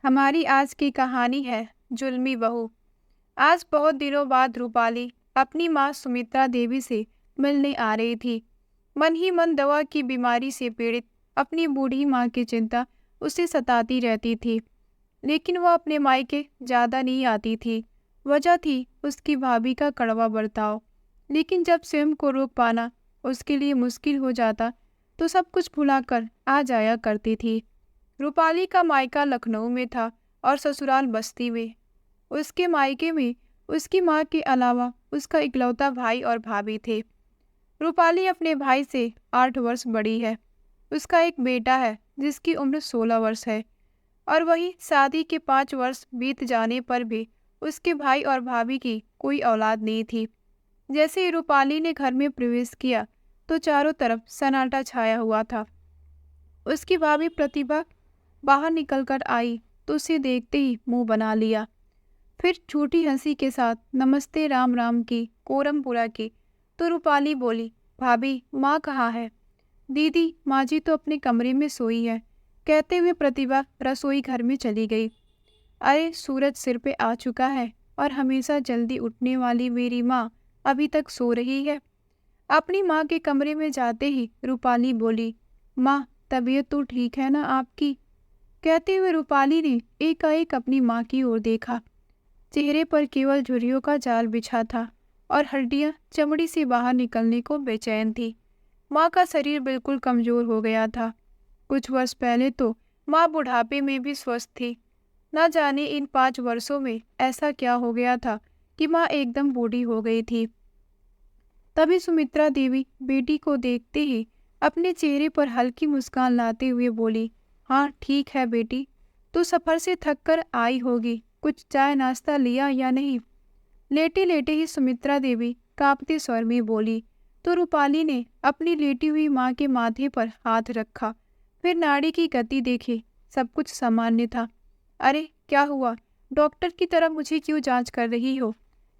हमारी आज की कहानी है जुल्मी बहू। आज बहुत दिनों बाद रूपाली अपनी माँ सुमित्रा देवी से मिलने आ रही थी। मन ही मन दवा की बीमारी से पीड़ित अपनी बूढ़ी माँ की चिंता उसे सताती रहती थी, लेकिन वह अपने मायके ज्यादा नहीं आती थी। वजह थी उसकी भाभी का कड़वा बर्ताव। लेकिन जब स्वयं को रोक पाना उसके लिए मुश्किल हो जाता, तो सब कुछ भुलाकर आ जाया करती थी। रूपाली का मायका लखनऊ में था और ससुराल बस्ती में। उसके मायके में उसकी माँ के अलावा उसका इकलौता भाई और भाभी थे। रूपाली अपने भाई से 8 वर्ष बड़ी है। उसका एक बेटा है जिसकी उम्र 16 वर्ष है, और वही शादी के 5 वर्ष बीत जाने पर भी उसके भाई और भाभी की कोई औलाद नहीं थी। जैसे ही रूपाली ने घर में प्रवेश किया, तो चारों तरफ सन्नाटा छाया हुआ था। उसकी भाभी प्रतिभा बाहर निकलकर आई तो उसे देखते ही मुंह बना लिया। फिर छोटी हंसी के साथ नमस्ते राम राम की कोरम पूरा की तो रूपाली बोली, भाभी माँ कहाँ है? दीदी माँ जी तो अपने कमरे में सोई है, कहते हुए प्रतिभा रसोई घर में चली गई। अरे सूरज सिर पे आ चुका है और हमेशा जल्दी उठने वाली मेरी माँ अभी तक सो रही है। अपनी माँ के कमरे में जाते ही रूपाली बोली, माँ तबीयत तो ठीक है ना आपकी? कहते हुए रूपाली ने एकाएक अपनी माँ की ओर देखा। चेहरे पर केवल झुर्रियों का जाल बिछा था और हड्डियां चमड़ी से बाहर निकलने को बेचैन थी। माँ का शरीर बिल्कुल कमजोर हो गया था। कुछ वर्ष पहले तो माँ बुढ़ापे में भी स्वस्थ थी। न जाने इन 5 वर्षों में ऐसा क्या हो गया था कि माँ एकदम बूढ़ी हो गई थी। तभी सुमित्रा देवी बेटी को देखते ही अपने चेहरे पर हल्की मुस्कान लाते हुए बोली, हाँ ठीक है बेटी, तू सफर से थक कर आई होगी, कुछ चाय नाश्ता लिया या नहीं? लेटे लेटे ही सुमित्रा देवी कांपते स्वर में बोली, तो रूपाली ने अपनी लेटी हुई माँ के माथे पर हाथ रखा। फिर नाड़ी की गति देखी, सब कुछ सामान्य था। अरे क्या हुआ? डॉक्टर की तरह मुझे क्यों जांच कर रही हो?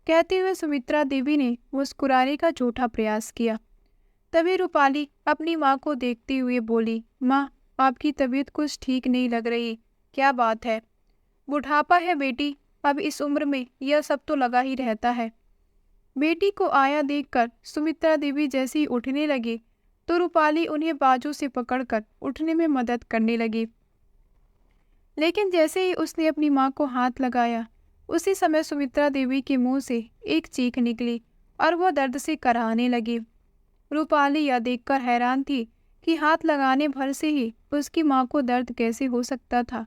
कहते हुए सुमित्रा देवी ने मुस्कुराने का झूठा प्रयास किया। तभी रूपाली अपनी माँ को देखते हुए बोली, माँ आपकी तबीयत कुछ ठीक नहीं लग रही, क्या बात है? बुढ़ापा है बेटी, अब इस उम्र में यह सब तो लगा ही रहता है। बेटी को आया देखकर सुमित्रा देवी जैसे ही उठने लगी, तो रूपाली उन्हें बाजू से पकड़कर उठने में मदद करने लगी। लेकिन जैसे ही उसने अपनी माँ को हाथ लगाया, उसी समय सुमित्रा देवी के मुंह से एक चीख निकली और वह दर्द से कराहने लगी। रूपाली यह देखकर हैरान थी कि हाथ लगाने भर से ही उसकी माँ को दर्द कैसे हो सकता था।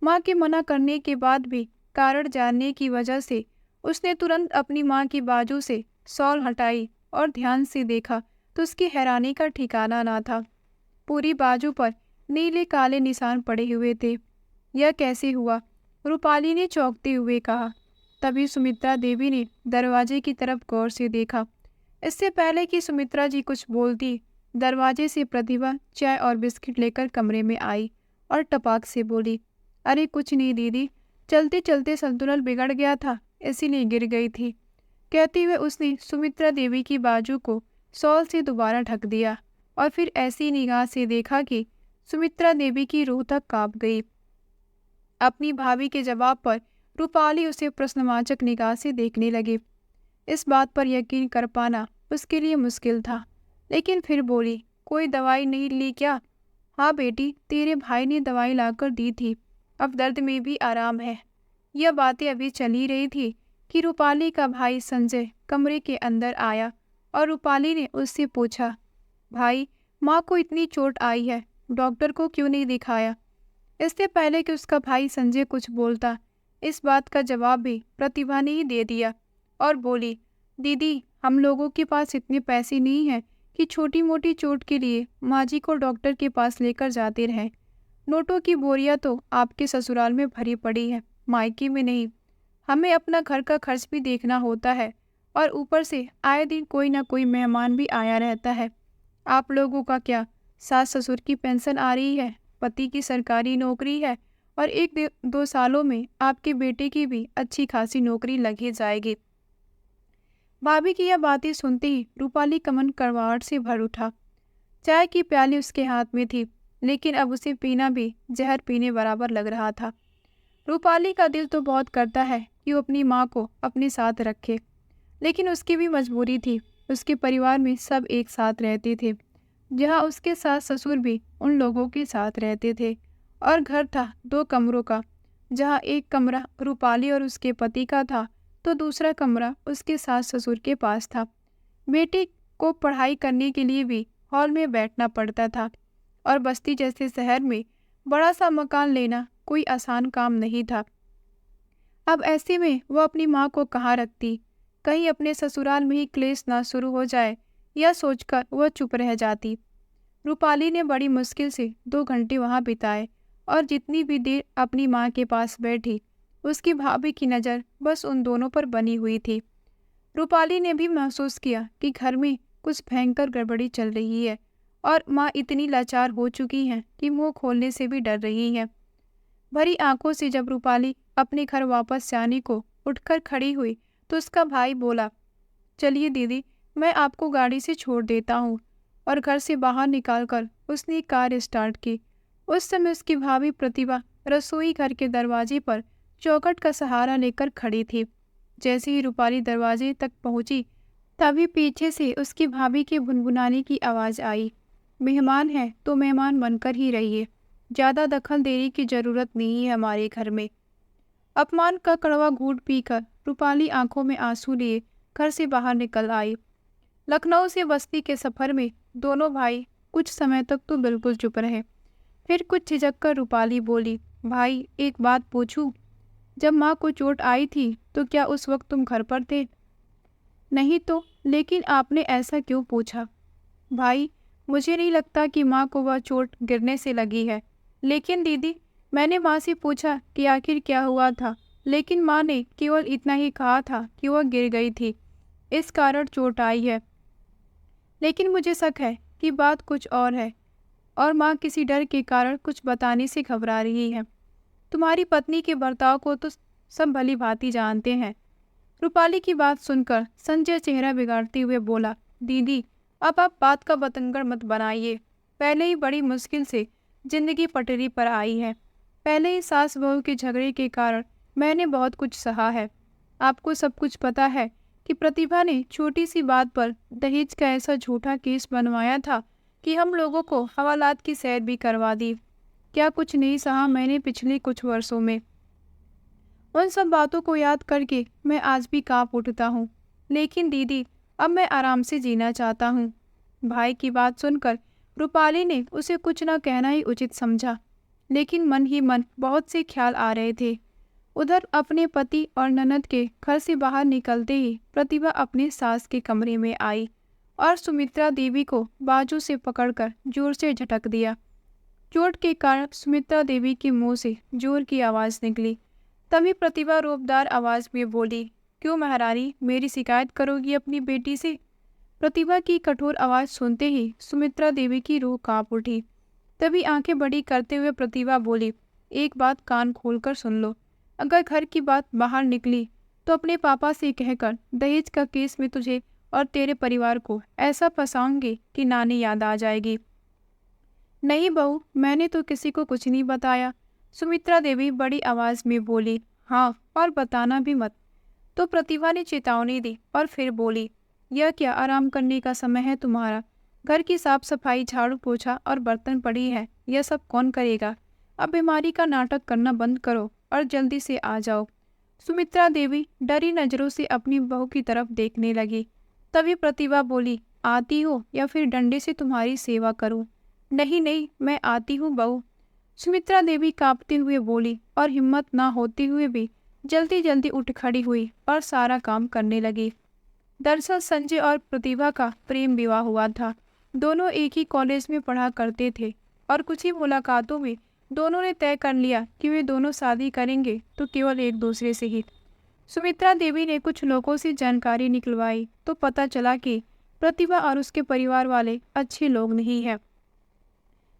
माँ के मना करने के बाद भी कारण जानने की वजह से उसने तुरंत अपनी माँ की बाजू से शॉल हटाई और ध्यान से देखा तो उसकी हैरानी का ठिकाना ना था। पूरी बाजू पर नीले काले निशान पड़े हुए थे। यह कैसे हुआ? रूपाली ने चौंकते हुए कहा। तभी सुमित्रा देवी ने दरवाजे की तरफ गौर से देखा। इससे पहले कि सुमित्रा जी कुछ बोलती, दरवाजे से प्रतिभा चाय और बिस्किट लेकर कमरे में आई और टपाक से बोली, अरे कुछ नहीं दीदी, चलते चलते संतुलन बिगड़ गया था, इसीलिए गिर गई थी। कहते हुए उसने सुमित्रा देवी की बाजू को शॉल से दोबारा ढक दिया और फिर ऐसी निगाह से देखा कि सुमित्रा देवी की रूह तक कांप गई। अपनी भाभी के जवाब पर रूपाली उसे प्रश्नवाचक निगाह से देखने लगी। इस बात पर यकीन कर पाना उसके लिए मुश्किल था, लेकिन फिर बोली, कोई दवाई नहीं ली क्या? हाँ बेटी, तेरे भाई ने दवाई लाकर दी थी, अब दर्द में भी आराम है। यह बातें अभी चल ही रही थी कि रूपाली का भाई संजय कमरे के अंदर आया और रूपाली ने उससे पूछा, भाई माँ को इतनी चोट आई है, डॉक्टर को क्यों नहीं दिखाया? इससे पहले कि उसका भाई संजय कुछ बोलता, इस बात का जवाब भी प्रतिभा ने ही दे दिया और बोली, दीदी हम लोगों के पास इतने पैसे नहीं हैं कि छोटी मोटी चोट के लिए माँ जी को डॉक्टर के पास लेकर जाते रहें। नोटों की बोरियां तो आपके ससुराल में भरी पड़ी है, मायके में नहीं। हमें अपना घर का खर्च भी देखना होता है और ऊपर से आए दिन कोई ना कोई मेहमान भी आया रहता है। आप लोगों का क्या, सास ससुर की पेंशन आ रही है, पति की सरकारी नौकरी है और 1-2 सालों में आपके बेटे की भी अच्छी खासी नौकरी लग ही जाएगी। भाभी की यह बातें सुनते ही रूपाली कमन करवाहट से भर उठा। चाय की प्याली उसके हाथ में थी, लेकिन अब उसे पीना भी जहर पीने बराबर लग रहा था। रूपाली का दिल तो बहुत करता है कि वो अपनी माँ को अपने साथ रखे, लेकिन उसकी भी मजबूरी थी। उसके परिवार में सब एक साथ रहते थे, जहाँ उसके सास ससुर भी उन लोगों के साथ रहते थे। और घर था 2 कमरों का, जहाँ एक कमरा रूपाली और उसके पति का था, तो दूसरा कमरा उसके सास ससुर के पास था। बेटी को पढ़ाई करने के लिए भी हॉल में बैठना पड़ता था, और बस्ती जैसे शहर में बड़ा सा मकान लेना कोई आसान काम नहीं था। अब ऐसे में वह अपनी माँ को कहाँ रखती? कहीं अपने ससुराल में ही क्लेश ना शुरू हो जाए, यह सोचकर वह चुप रह जाती। रूपाली ने बड़ी मुश्किल से 2 घंटे वहां बिताए, और जितनी भी देर अपनी माँ के पास बैठी, उसकी भाभी की नज़र बस उन दोनों पर बनी हुई थी। रूपाली ने भी महसूस किया कि घर में कुछ भयंकर गड़बड़ी चल रही है, और माँ इतनी लाचार हो चुकी हैं कि मुंह खोलने से भी डर रही है। भरी आंखों से जब रूपाली अपने घर वापस जाने को उठकर खड़ी हुई, तो उसका भाई बोला, चलिए दीदी, मैं आपको गाड़ी से छोड़ देता हूँ। और घर से बाहर निकालकर उसने कार स्टार्ट की। उस समय उसकी भाभी प्रतिभा रसोई घर के दरवाजे पर चौखट का सहारा लेकर खड़ी थी। जैसे ही रूपाली दरवाजे तक पहुंची, तभी पीछे से उसकी भाभी के भुनभुनाने की आवाज़ आई, मेहमान हैं तो मेहमान बनकर ही रहिए, ज़्यादा दखल देने की ज़रूरत नहीं है हमारे घर में। अपमान का कड़वा घूंट पीकर रूपाली आंखों में आंसू लिए घर से बाहर निकल आई। लखनऊ से बस्ती के सफर में दोनों भाई कुछ समय तक तो बिल्कुल चुप रहे। फिर कुछ झिझक कर रूपाली बोली, भाई एक बात पूछूं? जब माँ को चोट आई थी तो क्या उस वक्त तुम घर पर थे? नहीं तो, लेकिन आपने ऐसा क्यों पूछा? भाई, मुझे नहीं लगता कि माँ को वह चोट गिरने से लगी है। लेकिन दीदी, मैंने माँ से पूछा कि आखिर क्या हुआ था, लेकिन माँ ने केवल इतना ही कहा था कि वह गिर गई थी, इस कारण चोट आई है। लेकिन मुझे शक है कि बात कुछ और है, और माँ किसी डर के कारण कुछ बताने से घबरा रही है। तुम्हारी पत्नी के बर्ताव को तो सब भली भांति जानते हैं। रूपाली की बात सुनकर संजय चेहरा बिगाड़ते हुए बोला, दीदी, अब आप बात का बतंगड़ मत बनाइए। पहले ही बड़ी मुश्किल से जिंदगी पटरी पर आई है। पहले ही सास बहू के झगड़े के कारण मैंने बहुत कुछ सहा है। आपको सब कुछ पता है कि प्रतिभा ने छोटी सी बात पर दहेज का ऐसा झूठा केस बनवाया था कि हम लोगों को हवालात की सैर भी करवा दी। क्या कुछ नहीं सहा मैंने पिछले कुछ वर्षों में। उन सब बातों को याद करके मैं आज भी कांप उठता हूँ। लेकिन दीदी, अब मैं आराम से जीना चाहता हूँ। भाई की बात सुनकर रूपाली ने उसे कुछ न कहना ही उचित समझा, लेकिन मन ही मन बहुत से ख्याल आ रहे थे। उधर अपने पति और ननद के घर से बाहर निकलते ही प्रतिभा अपने सास के कमरे में आई और सुमित्रा देवी को बाजू से पकड़कर जोर से झटक दिया। चोट के कारण सुमित्रा देवी के मुंह से जोर की आवाज़ निकली। तभी प्रतिभा रोबदार आवाज़ में बोली, क्यों महारानी, मेरी शिकायत करोगी अपनी बेटी से? प्रतिभा की कठोर आवाज़ सुनते ही सुमित्रा देवी की रूह कांप उठी। तभी आंखें बड़ी करते हुए प्रतिभा बोली, एक बात कान खोलकर सुन लो। अगर घर की बात बाहर निकली तो अपने पापा से कहकर दहेज का केस में तुझे और तेरे परिवार को ऐसा फंसाऊंगी कि नानी याद आ जाएगी। नहीं बहू, मैंने तो किसी को कुछ नहीं बताया। सुमित्रा देवी बड़ी आवाज़ में बोली, हाँ, और बताना भी मत। तो प्रतिभा ने चेतावनी दी और फिर बोली, यह क्या आराम करने का समय है तुम्हारा? घर की साफ सफाई, झाड़ू पोछा और बर्तन पड़ी है, यह सब कौन करेगा? अब बीमारी का नाटक करना बंद करो और जल्दी से आ जाओ। सुमित्रा देवी डरी नजरों से अपनी बहू की तरफ देखने लगी। तभी प्रतिभा बोली, आती हो या फिर डंडे से तुम्हारी सेवा करूं? नहीं नहीं, मैं आती हूँ बहू। सुमित्रा देवी कांपते हुए बोली और हिम्मत ना होते हुए भी जल्दी जल्दी उठ खड़ी हुई और सारा काम करने लगी। दरअसल संजय और प्रतिभा का प्रेम विवाह हुआ था। दोनों एक ही कॉलेज में पढ़ा करते थे और कुछ ही मुलाकातों में दोनों ने तय कर लिया कि वे दोनों शादी करेंगे तो केवल एक दूसरे से ही। सुमित्रा देवी ने कुछ लोगों से जानकारी निकलवाई तो पता चला कि प्रतिभा और उसके परिवार वाले अच्छे लोग नहीं हैं।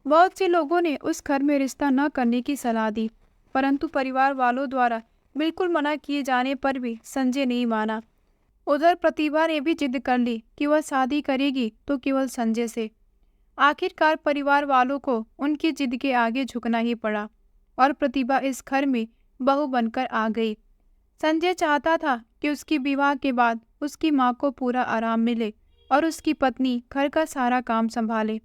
बहुत से लोगों ने उस घर में रिश्ता न करने की सलाह दी, परंतु परिवार वालों द्वारा बिल्कुल मना किए जाने पर भी संजय नहीं माना। उधर प्रतिभा ने भी जिद कर ली कि वह शादी करेगी तो केवल संजय से। आखिरकार परिवार वालों को उनकी जिद के आगे झुकना ही पड़ा और प्रतिभा इस घर में बहू बनकर आ गई। संजय चाहता था कि उसकी विवाह के बाद उसकी माँ को पूरा आराम मिले और उसकी पत्नी घर का सारा काम संभाले,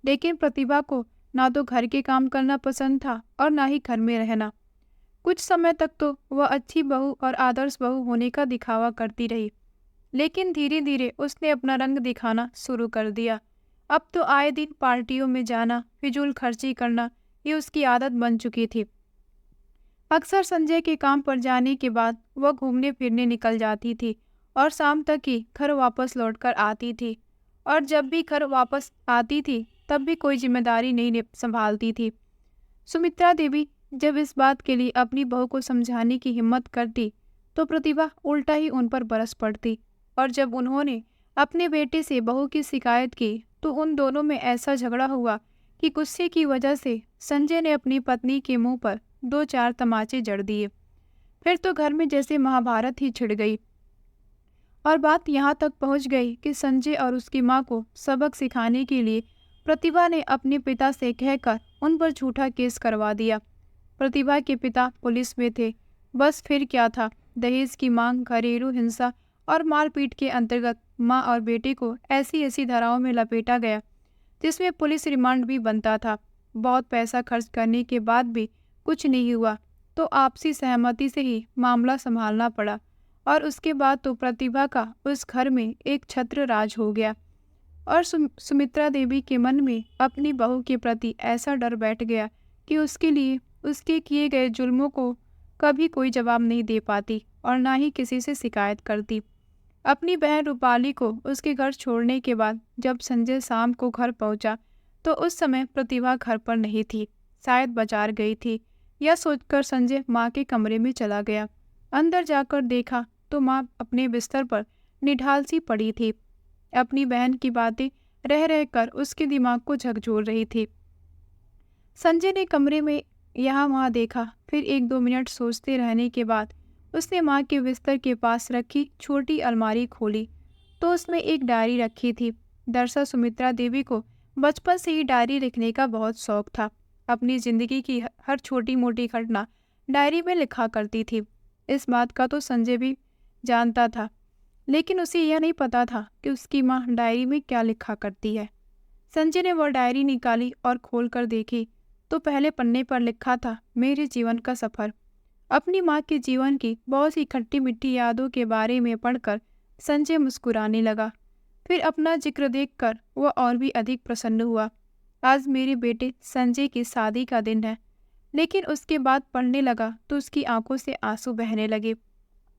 लेकिन प्रतिभा को ना तो घर के काम करना पसंद था और ना ही घर में रहना। कुछ समय तक तो वह अच्छी बहू और आदर्श बहू होने का दिखावा करती रही, लेकिन धीरे धीरे उसने अपना रंग दिखाना शुरू कर दिया। अब तो आए दिन पार्टियों में जाना, फिजूल खर्ची करना, ये उसकी आदत बन चुकी थी। अक्सर संजय के काम पर जाने के बाद वह घूमने फिरने निकल जाती थी और शाम तक ही घर वापस लौटकर आती थी। और जब भी घर वापस आती थी तब भी कोई जिम्मेदारी नहीं संभालती थी। सुमित्रा देवी जब इस बात के लिए अपनी बहू को समझाने की हिम्मत करती तो प्रतिभा उल्टा ही उन पर बरस पड़ती, और जब उन्होंने अपने बेटे से बहू की शिकायत की तो उन दोनों में ऐसा झगड़ा हुआ कि गुस्से की वजह से संजय ने अपनी पत्नी के मुंह पर 2-4 तमाचे जड़ दिए। फिर तो घर में जैसे महाभारत ही छिड़ गई और बात यहाँ तक पहुँच गई कि संजय और उसकी माँ को सबक सिखाने के लिए प्रतिभा ने अपने पिता से कहकर उन पर झूठा केस करवा दिया। प्रतिभा के पिता पुलिस में थे। बस फिर क्या था, दहेज की मांग, घरेलू हिंसा और मारपीट के अंतर्गत माँ और बेटे को ऐसी ऐसी धाराओं में लपेटा गया जिसमें पुलिस रिमांड भी बनता था। बहुत पैसा खर्च करने के बाद भी कुछ नहीं हुआ तो आपसी सहमति से ही मामला संभालना पड़ा, और उसके बाद तो प्रतिभा का उस घर में एक छत्र राज हो गया। और सुमित्रा देवी के मन में अपनी बहू के प्रति ऐसा डर बैठ गया कि उसके लिए उसके किए गए जुल्मों को कभी कोई जवाब नहीं दे पाती और ना ही किसी से शिकायत करती। अपनी बहन रूपाली को उसके घर छोड़ने के बाद जब संजय शाम को घर पहुंचा तो उस समय प्रतिभा घर पर नहीं थी, शायद बाजार गई थी। यह सोचकर संजय माँ के कमरे में चला गया। अंदर जाकर देखा तो माँ अपने बिस्तर पर निढाल सी पड़ी थी। अपनी बहन की बातें रह रह कर उसके दिमाग को झकझोर रही थी। संजय ने कमरे में यहाँ वहाँ देखा, फिर 1-2 मिनट सोचते रहने के बाद उसने माँ के बिस्तर के पास रखी छोटी अलमारी खोली तो उसमें एक डायरी रखी थी। दरअसल सुमित्रा देवी को बचपन से ही डायरी लिखने का बहुत शौक था। अपनी जिंदगी की हर छोटी मोटी घटना डायरी में लिखा करती थी। इस बात का तो संजय भी जानता था, लेकिन उसे यह नहीं पता था कि उसकी माँ डायरी में क्या लिखा करती है। संजय ने वह डायरी निकाली और खोलकर देखी तो पहले पन्ने पर लिखा था, मेरे जीवन का सफ़र। अपनी माँ के जीवन की बहुत सी खट्टी मिट्टी यादों के बारे में पढ़कर संजय मुस्कुराने लगा। फिर अपना जिक्र देखकर वह और भी अधिक प्रसन्न हुआ। आज मेरे बेटे संजय की शादी का दिन है। लेकिन उसके बाद पढ़ने लगा तो उसकी आंखों से आंसू बहने लगे।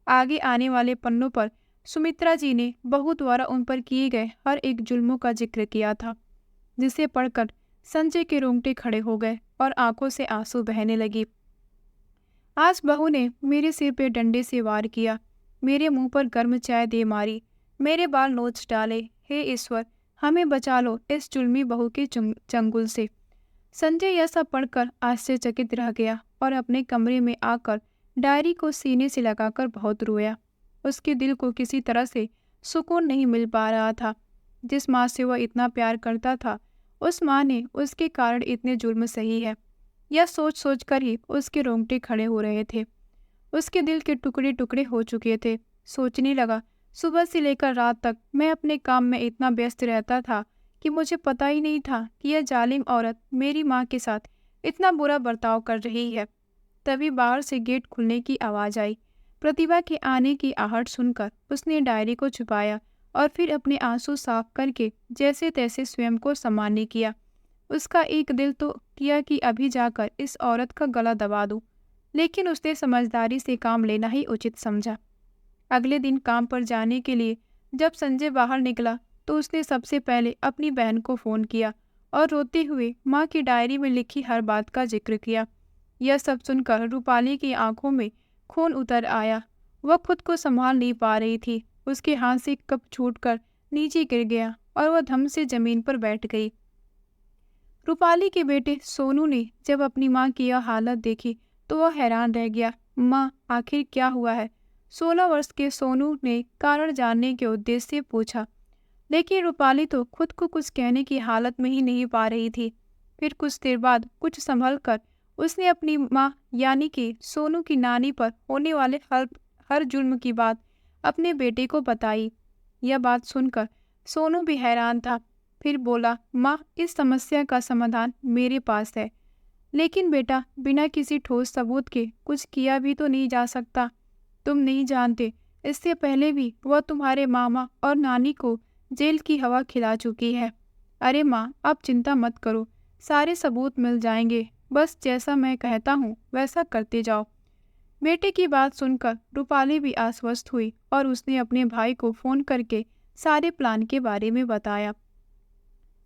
आगे आने वाले पन्नों पर सुमित्रा जी ने बहू द्वारा उन पर किए गए हर एक जुल्मों का जिक्र किया था, जिसे पढ़कर संजय के रोंगटे खड़े हो गए और आंखों से आंसू बहने लगी। आज बहू ने मेरे सिर पे डंडे से वार किया, मेरे मुंह पर गर्म चाय दे मारी, मेरे बाल नोच डाले। हे ईश्वर, हमें बचा लो इस जुल्मी बहू के चंगुल से। संजय यह सब पढ़कर आश्चर्यचकित रह गया और अपने कमरे में आकर डायरी को सीने से लगाकर बहुत रोया। उसके दिल को किसी तरह से सुकून नहीं मिल पा रहा था। जिस माँ से वह इतना प्यार करता था, उस माँ ने उसके कारण इतने जुल्म सही है, यह सोच सोच कर ही उसके रोंगटे खड़े हो रहे थे। उसके दिल के टुकड़े टुकड़े हो चुके थे। सोचने लगा, सुबह से लेकर रात तक मैं अपने काम में इतना व्यस्त रहता था कि मुझे पता ही नहीं था कि यह जालिम औरत मेरी माँ के साथ इतना बुरा बर्ताव कर रही है। तभी बाहर से गेट खुलने की आवाज़ आई। प्रतिभा के आने की आहट सुनकर उसने डायरी को छुपाया और फिर अपने आंसू साफ करके जैसे तैसे स्वयं को सामान्य किया। उसका एक दिल तो किया कि अभी जाकर इस औरत का गला दबा दूं, लेकिन उसने समझदारी से काम लेना ही उचित समझा। अगले दिन काम पर जाने के लिए जब संजय बाहर निकला तो उसने सबसे पहले अपनी बहन को फ़ोन किया और रोते हुए माँ की डायरी में लिखी हर बात का जिक्र किया। यह सब सुनकर रूपाली की आंखों में खून उतर आया। वह खुद को संभाल नहीं पा रही थी। उसके हाथ से कप छूटकर नीचे गिर गया और वह धम से जमीन पर बैठ गई। रूपाली के बेटे सोनू ने जब अपनी माँ की यह हालत देखी तो वह हैरान रह गया। माँ, आखिर क्या हुआ है? 16 वर्ष के सोनू ने कारण जानने के उद्देश्य से पूछा, लेकिन रूपाली तो खुद को कुछ कहने की हालत में ही नहीं पा रही थी। फिर कुछ देर बाद कुछ संभल कर उसने अपनी माँ यानी कि सोनू की नानी पर होने वाले हर जुल्म की बात अपने बेटे को बताई। यह बात सुनकर सोनू भी हैरान था। फिर बोला, माँ, इस समस्या का समाधान मेरे पास है। लेकिन बेटा, बिना किसी ठोस सबूत के कुछ किया भी तो नहीं जा सकता। तुम नहीं जानते, इससे पहले भी वह तुम्हारे मामा और नानी को जेल की हवा खिला चुकी है। अरे माँ, आप चिंता मत करो, सारे सबूत मिल जाएंगे। बस जैसा मैं कहता हूँ वैसा करते जाओ। बेटे की बात सुनकर रूपाली भी आश्वस्त हुई और उसने अपने भाई को फोन करके सारे प्लान के बारे में बताया।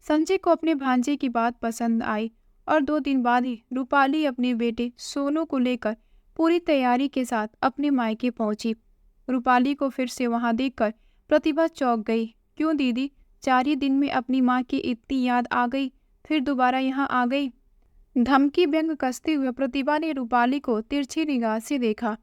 संजय को अपने भांजे की बात पसंद आई और 2 दिन बाद ही रूपाली अपने बेटे सोनू को लेकर पूरी तैयारी के साथ अपने मायके पहुंची। रूपाली को फिर से वहां देखकर प्रतिभा चौंक गई। क्यों दीदी, 4 ही दिन में अपनी माँ की इतनी याद आ गई, फिर दोबारा यहाँ आ गई? धमकी व्यंग कसते हुए प्रतिभा ने रूपाली को तिरछी निगाह से देखा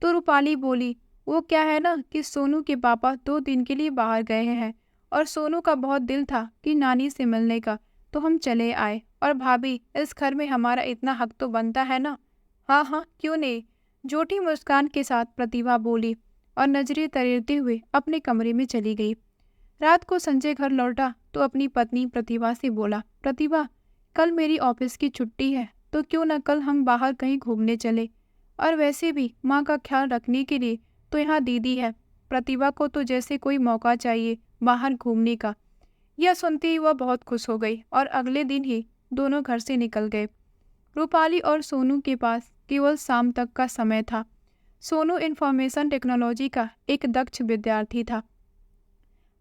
तो रूपाली बोली, वो क्या है ना कि सोनू के पापा 2 दिन के लिए बाहर गए हैं और सोनू का बहुत दिल था कि नानी से मिलने का, तो हम चले आए। और भाभी, इस घर में हमारा इतना हक तो बनता है ना। हाँ हाँ, क्यों नहीं, झूठी मुस्कान के साथ प्रतिभा बोली और नजरें तरेरते हुए अपने कमरे में चली गई। रात को संजय घर लौटा तो अपनी पत्नी प्रतिभा से बोला, प्रतिभा, कल मेरी ऑफिस की छुट्टी है, तो क्यों न कल हम बाहर कहीं घूमने चले। और वैसे भी माँ का ख्याल रखने के लिए तो यहाँ दीदी है। प्रतिभा को तो जैसे कोई मौका चाहिए बाहर घूमने का। यह सुनते ही वह बहुत खुश हो गई और अगले दिन ही दोनों घर से निकल गए। रूपाली और सोनू के पास केवल शाम तक का समय था। सोनू इंफॉर्मेशन टेक्नोलॉजी का एक दक्ष विद्यार्थी था।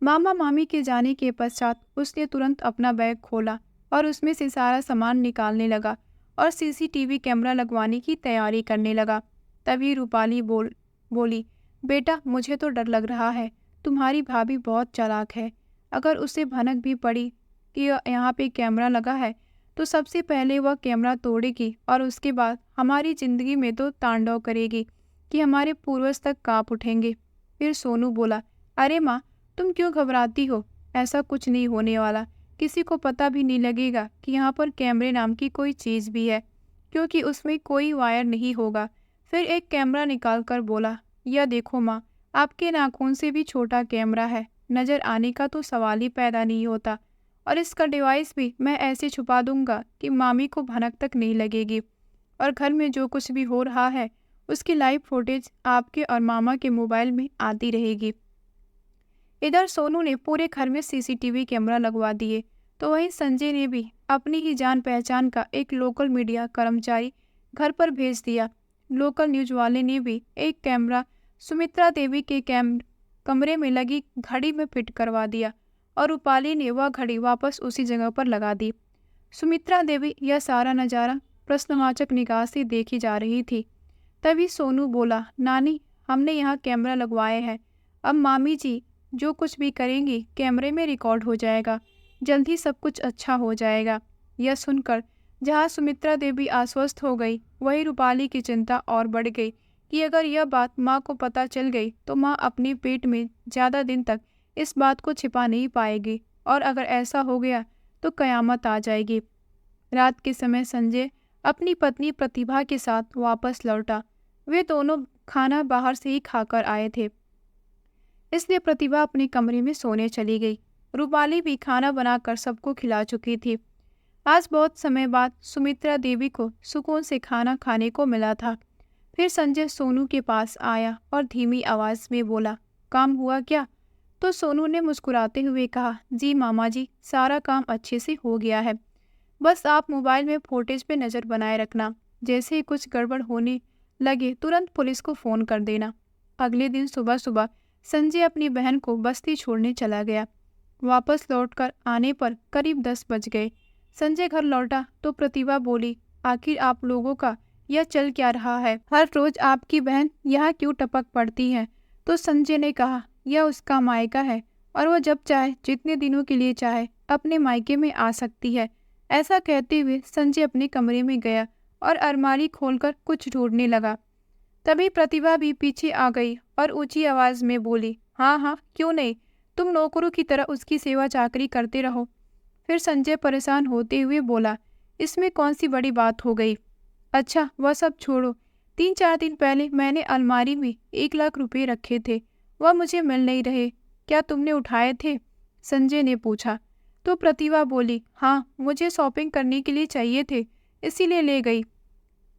मामा मामी के जाने के पश्चात उसने तुरंत अपना बैग खोला और उसमें से सारा सामान निकालने लगा और सीसीटीवी कैमरा लगवाने की तैयारी करने लगा। तभी रूपाली बोली, बेटा, मुझे तो डर लग रहा है। तुम्हारी भाभी बहुत चालाक है। अगर उसे भनक भी पड़ी कि यहाँ पे कैमरा लगा है तो सबसे पहले वह कैमरा तोड़ेगी और उसके बाद हमारी जिंदगी में तो तांडव करेगी कि हमारे पूर्वज तक कांप उठेंगे। फिर सोनू बोला, अरे माँ, तुम क्यों घबराती हो? ऐसा कुछ नहीं होने वाला। किसी को पता भी नहीं लगेगा कि यहाँ पर कैमरे नाम की कोई चीज़ भी है, क्योंकि उसमें कोई वायर नहीं होगा। फिर एक कैमरा निकाल कर बोला, यह देखो माँ, आपके नाखून से भी छोटा कैमरा है। नज़र आने का तो सवाल ही पैदा नहीं होता। और इसका डिवाइस भी मैं ऐसे छुपा दूंगा कि मामी को भनक तक नहीं लगेगी। और घर में जो कुछ भी हो रहा है उसकी लाइव फुटेज आपके और मामा के मोबाइल में आती रहेगी। इधर सोनू ने पूरे घर में सीसीटीवी कैमरा लगवा दिए तो वहीं संजय ने भी अपनी ही जान पहचान का एक लोकल मीडिया कर्मचारी घर पर भेज दिया। लोकल न्यूज वाले ने भी एक कैमरा सुमित्रा देवी के कमरे में लगी घड़ी में फिट करवा दिया और रूपाली ने वह घड़ी वापस उसी जगह पर लगा दी। सुमित्रा देवी यह सारा नज़ारा प्रश्नवाचक निगाह से देखी जा रही थी। तभी सोनू बोला, नानी, हमने यहाँ कैमरा लगवाए हैं। अब मामी जी जो कुछ भी करेंगी कैमरे में रिकॉर्ड हो जाएगा। जल्द ही सब कुछ अच्छा हो जाएगा। यह सुनकर जहाँ सुमित्रा देवी आश्वस्त हो गई, वही रूपाली की चिंता और बढ़ गई कि अगर यह बात माँ को पता चल गई तो माँ अपने पेट में ज़्यादा दिन तक इस बात को छिपा नहीं पाएगी और अगर ऐसा हो गया तो कयामत आ जाएगी। रात के समय संजय अपनी पत्नी प्रतिभा के साथ वापस लौटा। वे दोनों खाना बाहर से ही खाकर आए थे, इसलिए प्रतिभा अपने कमरे में सोने चली गई। रूपाली भी खाना बनाकर सबको खिला चुकी थी। आज बहुत समय बाद सुमित्रा देवी को सुकून से खाना खाने को मिला था। फिर संजय सोनू के पास आया और धीमी आवाज में बोला, काम हुआ क्या? तो सोनू ने मुस्कुराते हुए कहा, जी मामा जी, सारा काम अच्छे से हो गया है। बस आप मोबाइल में फुटेज पे नज़र बनाए रखना। जैसे ही कुछ गड़बड़ होने लगे तुरंत पुलिस को फ़ोन कर देना। अगले दिन सुबह सुबह संजय अपनी बहन को बस्ती छोड़ने चला गया। वापस लौटकर आने पर करीब 10 बज गए। संजय घर लौटा तो प्रतिभा बोली, आखिर आप लोगों का यह चल क्या रहा है? हर रोज आपकी बहन यहाँ क्यों टपक पड़ती है? तो संजय ने कहा, यह उसका मायका है और वह जब चाहे, जितने दिनों के लिए चाहे, अपने मायके में आ सकती है। ऐसा कहते हुए संजय अपने कमरे में गया और अलमारी खोलकर कुछ ढूंढने लगा। तभी प्रतिभा भी पीछे आ गई और ऊंची आवाज में बोली, हाँ हाँ, क्यों नहीं, तुम नौकरों की तरह उसकी सेवा चाकरी करते रहो। फिर संजय परेशान होते हुए बोला, इसमें कौन सी बड़ी बात हो गई? अच्छा वह सब छोड़ो, 3-4 दिन पहले मैंने अलमारी में 1 लाख रुपए रखे थे, वह मुझे मिल नहीं रहे, क्या तुमने उठाए थे? संजय ने पूछा। तो प्रतिभा बोली, हाँ मुझे शॉपिंग करने के लिए चाहिए थे, इसीलिए ले गई।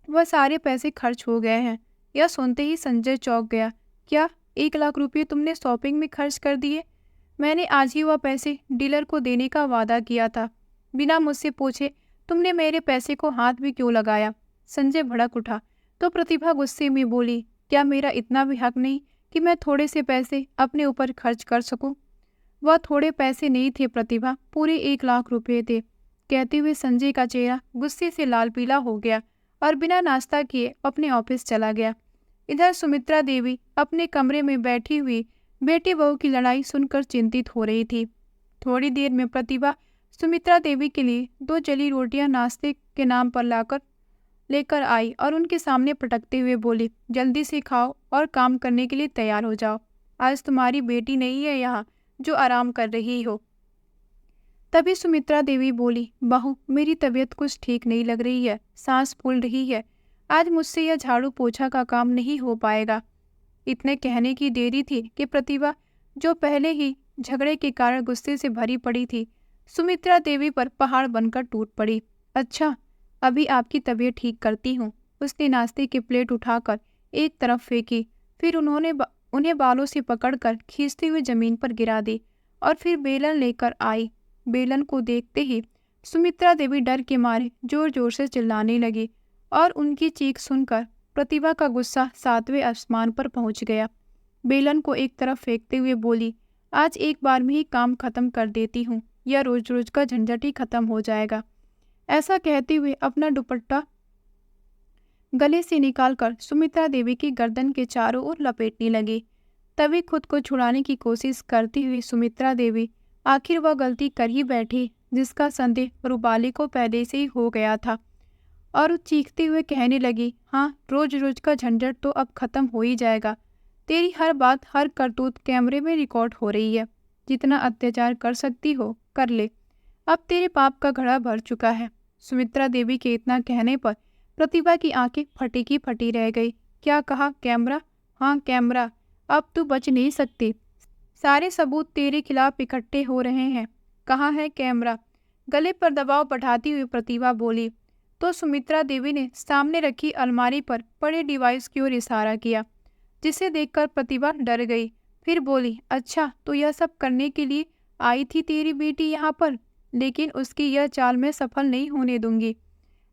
वह सारे पैसे खर्च हो गए हैं। यह सुनते ही संजय चौंक गया। क्या 1 लाख रुपए तुमने शॉपिंग में खर्च कर दिए? मैंने आज ही वह पैसे डीलर को देने का वादा किया था। बिना मुझसे पूछे तुमने मेरे पैसे को हाथ भी क्यों लगाया? संजय भड़क उठा। तो प्रतिभा गुस्से में बोली, क्या मेरा इतना भी हक नहीं कि मैं थोड़े से पैसे अपने ऊपर खर्च कर सकूं? वह थोड़े पैसे नहीं थे प्रतिभा, पूरे 1 लाख रुपए थे। कहते हुए संजय का चेहरा गुस्से से लाल पीला हो गया और बिना नाश्ता किए अपने ऑफिस चला गया। इधर सुमित्रा देवी अपने कमरे में बैठी हुई बेटी बहू की लड़ाई सुनकर चिंतित हो रही थी। थोड़ी देर में प्रतिभा सुमित्रा देवी के लिए 2 जली रोटियां नाश्ते के नाम पर लेकर आई और उनके सामने पटकते हुए बोली, जल्दी से खाओ और काम करने के लिए तैयार हो जाओ। आज तुम्हारी बेटी नहीं है यहाँ जो आराम कर रही हो। तभी सुमित्रा देवी बोली, बहू मेरी तबीयत कुछ ठीक नहीं लग रही है, सांस फूल रही है, आज मुझसे यह झाड़ू पोछा का काम नहीं हो पाएगा। इतने कहने की देरी थी कि प्रतिभा, जो पहले ही झगड़े के कारण गुस्से से भरी पड़ी थी, सुमित्रा देवी पर पहाड़ बनकर टूट पड़ी। अच्छा, अभी आपकी तबीयत ठीक करती हूँ। उसने नाश्ते की प्लेट उठाकर एक तरफ फेंकी, फिर उन्हें बालों से पकड़कर खींचते हुए जमीन पर गिरा दी और फिर बेलन लेकर आई। बेलन को देखते ही सुमित्रा देवी डर के मारे जोर जोर से चिल्लाने लगी और उनकी चीख सुनकर प्रतिभा का गुस्सा 7वें आसमान पर पहुंच गया। बेलन को एक तरफ फेंकते हुए बोली, आज एक बार में ही काम खत्म कर देती हूँ, या रोज रोज का झंझट ही खत्म हो जाएगा। ऐसा कहते हुए अपना दुपट्टा गले से निकालकर सुमित्रा देवी की गर्दन के चारों ओर लपेटने लगी। तभी खुद को छुड़ाने की कोशिश करती हुई सुमित्रा देवी आखिर वह गलती कर ही बैठी जिसका संदेह रूपाली को पहले से ही हो गया था, और चीखते हुए कहने लगी, हाँ रोज रोज का झंझट तो अब खत्म हो ही जाएगा। तेरी हर बात हर करतूत कैमरे में रिकॉर्ड हो रही है। जितना अत्याचार कर सकती हो कर ले, अब तेरे पाप का घड़ा भर चुका है। सुमित्रा देवी के इतना कहने पर प्रतिभा की आंखें फटी की फटी रह गई। क्या कहा? कैमरा? हाँ कैमरा, अब तू बच नहीं सकती, सारे सबूत तेरे खिलाफ इकट्ठे हो रहे हैं। कहाँ है कैमरा? गले पर दबाव बढ़ाती हुई प्रतिभा बोली। तो सुमित्रा देवी ने सामने रखी अलमारी पर पड़े डिवाइस की ओर इशारा किया, जिसे देखकर प्रतिभा डर गई। फिर बोली, अच्छा तो यह सब करने के लिए आई थी तेरी बेटी यहाँ पर, लेकिन उसकी यह चाल मैं सफल नहीं होने दूंगी।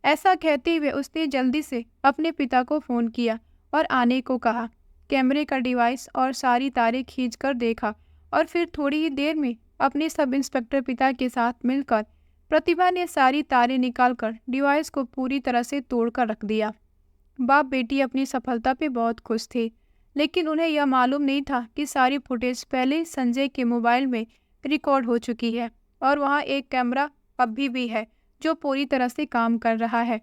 ऐसा कहते हुए उसने जल्दी से अपने पिता को फोन किया और आने को कहा। कैमरे का डिवाइस और सारी तारें खींचकर देखा और फिर थोड़ी ही देर में अपने सब इंस्पेक्टर पिता के साथ मिलकर प्रतिभा ने सारी तारें निकालकर डिवाइस को पूरी तरह से तोड़कर रख दिया। बाप बेटी अपनी सफलता पे बहुत खुश थे, लेकिन उन्हें यह मालूम नहीं था कि सारी फुटेज पहले संजय के मोबाइल में रिकॉर्ड हो चुकी है और वहाँ एक कैमरा अभी भी है जो पूरी तरह से काम कर रहा है,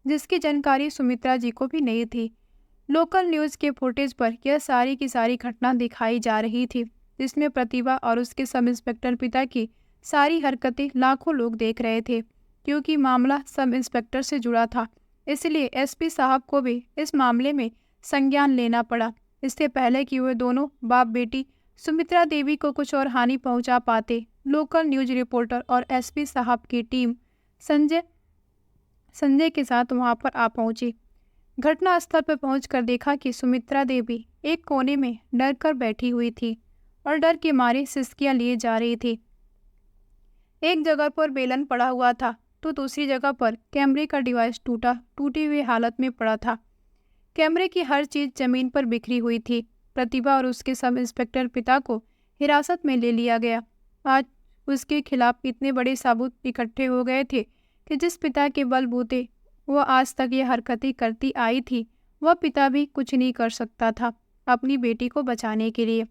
जिसकी जानकारी सुमित्रा जी को भी नहीं थी। लोकल न्यूज़ के फुटेज पर यह सारी की सारी घटना दिखाई जा रही थी, जिसमें प्रतिभा और उसके सब इंस्पेक्टर पिता की सारी हरकतें लाखों लोग देख रहे थे। क्योंकि मामला सब इंस्पेक्टर से जुड़ा था, इसलिए एसपी साहब को भी इस मामले में संज्ञान लेना पड़ा। इससे पहले कि वे दोनों बाप बेटी सुमित्रा देवी को कुछ और हानि पहुंचा पाते, लोकल न्यूज रिपोर्टर और एसपी साहब की टीम संजय के साथ वहां पर आ पहुंची। घटनास्थल पर पहुंचकर देखा कि सुमित्रा देवी एक कोने में डर कर बैठी हुई थी और डर के मारे सिसकियां लिए जा रही थी। एक जगह पर बेलन पड़ा हुआ था तो दूसरी जगह पर कैमरे का डिवाइस टूटी हुई हालत में पड़ा था। कैमरे की हर चीज जमीन पर बिखरी हुई थी। प्रतिभा और उसके सब इंस्पेक्टर पिता को हिरासत में ले लिया गया। आज उसके खिलाफ इतने बड़े सबूत इकट्ठे हो गए थे कि जिस पिता के बलबूते वह आज तक ये हरकतें करती आई थी, वह पिता भी कुछ नहीं कर सकता था अपनी बेटी को बचाने के लिए।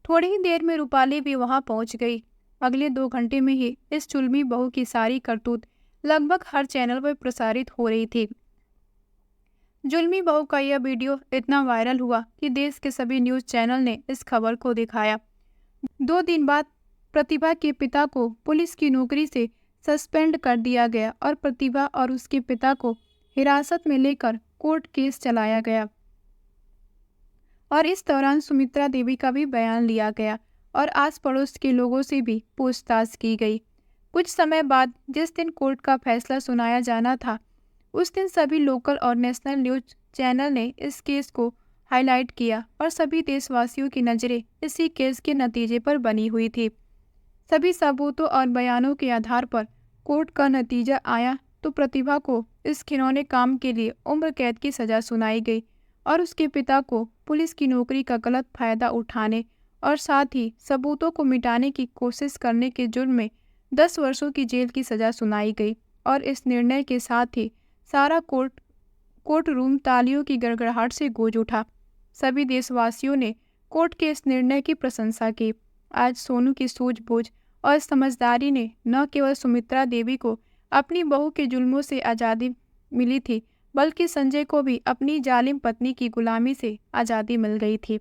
थोड़ी ही देर में रूपाली भी वहां पहुंच गई। अगले 2 घंटे में ही इस जुल्मी बहू की सारी करतूत लगभग हर चैनल पर प्रसारित हो रही थी। जुल्मी बहू का यह वीडियो इतना वायरल हुआ कि देश के सभी न्यूज चैनल ने इस खबर को दिखाया। 2 दिन बाद प्रतिभा के पिता को पुलिस की नौकरी से सस्पेंड कर दिया गया और प्रतिभा और उसके पिता को हिरासत में लेकर कोर्ट केस चलाया गया और इस दौरान सुमित्रा देवी का भी बयान लिया गया और आस पड़ोस के लोगों से भी पूछताछ की गई। कुछ समय बाद जिस दिन कोर्ट का फैसला सुनाया जाना था, उस दिन सभी लोकल और नेशनल न्यूज चैनल ने इस केस को हाईलाइट किया और सभी देशवासियों की नज़रें इसी केस के नतीजे पर बनी हुई थी। सभी सबूतों और बयानों के आधार पर कोर्ट का नतीजा आया तो प्रतिभा को इस घिनौने काम के लिए उम्र कैद की सज़ा सुनाई गई और उसके पिता को पुलिस की नौकरी का गलत फायदा उठाने और साथ ही सबूतों को मिटाने की कोशिश करने के जुर्म में 10 वर्षों की जेल की सज़ा सुनाई गई। और इस निर्णय के साथ ही सारा कोर्ट रूम तालियों की गड़गड़ाहट से गूंज उठा। सभी देशवासियों ने कोर्ट के इस निर्णय की प्रशंसा की। आज सोनू की सूझबूझ और समझदारी ने न केवल सुमित्रा देवी को अपनी बहू के जुल्मों से आज़ादी मिली थी, बल्कि संजय को भी अपनी जालिम पत्नी की गुलामी से आज़ादी मिल गई थी।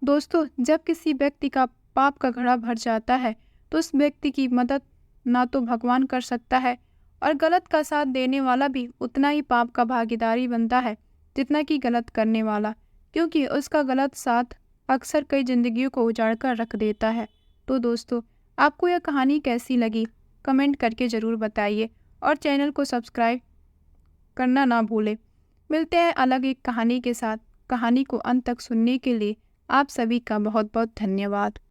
दोस्तों, जब किसी व्यक्ति का पाप का घड़ा भर जाता है तो उस व्यक्ति की मदद ना तो भगवान कर सकता है और गलत का साथ देने वाला भी उतना ही पाप का भागीदारी बनता है जितना कि गलत करने वाला, क्योंकि उसका गलत साथ अक्सर कई जिंदगियों को उजाड़ कर रख देता है। तो दोस्तों, आपको यह कहानी कैसी लगी कमेंट करके ज़रूर बताइए और चैनल को सब्सक्राइब करना ना भूलें। मिलते हैं अलग एक कहानी के साथ। कहानी को अंत तक सुनने के लिए आप सभी का बहुत बहुत धन्यवाद।